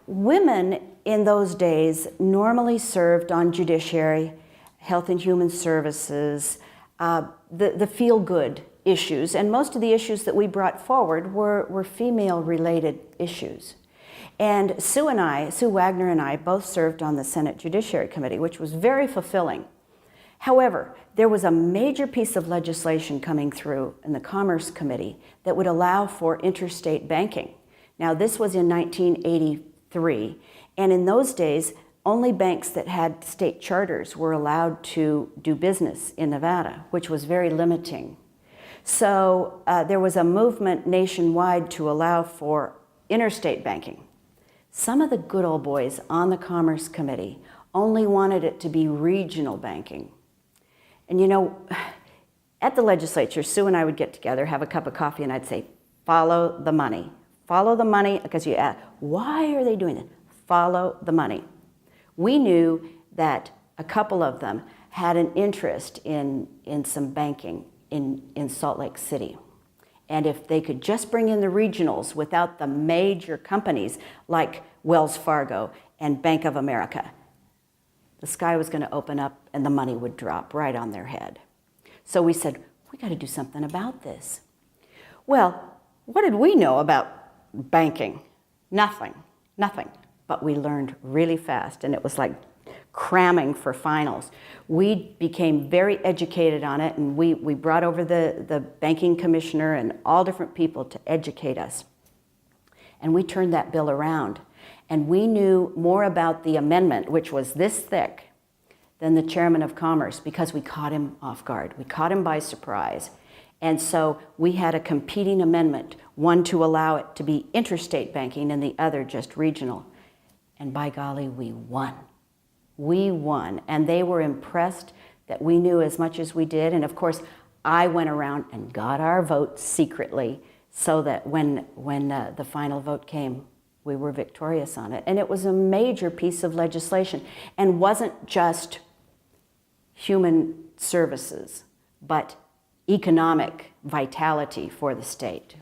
Women in those days normally served on judiciary, health and human services, the feel-good issues, and most of the issues that we brought forward were female-related issues. And Sue Wagner and I both served on the Senate Judiciary Committee, which was very fulfilling. However, there was a major piece of legislation coming through in the Commerce Committee that would allow for interstate banking. Now, this was in 1983, and in those days, only banks that had state charters were allowed to do business in Nevada, which was very limiting. So there was a movement nationwide to allow for interstate banking. Some of the good old boys on the Commerce Committee only wanted it to be regional banking. And you know, at the legislature, Sue and I would get together, have a cup of coffee, and I'd say, follow the money. Follow the money, because you ask, why are they doing it? Follow the money. We knew that a couple of them had an interest in some banking in Salt Lake City. And if they could just bring in the regionals without the major companies like Wells Fargo and Bank of America, the sky was going to open up and the money would drop right on their head. So we said, we got to do something about this. Well, what did we know about banking? Nothing. But we learned really fast, and it was like cramming for finals. We became very educated on it, and we brought over the banking commissioner and all different people to educate us. And we turned that bill around, and we knew more about the amendment, which was this thick, than the chairman of Commerce, because we caught him off guard. We caught him by surprise. And so we had a competing amendment, one to allow it to be interstate banking and the other just regional. And by golly, we won. We won, and they were impressed that we knew as much as we did. And of course, I went around and got our vote secretly so that when the final vote came, we were victorious on it. And it was a major piece of legislation, and wasn't just human services, but economic vitality for the state.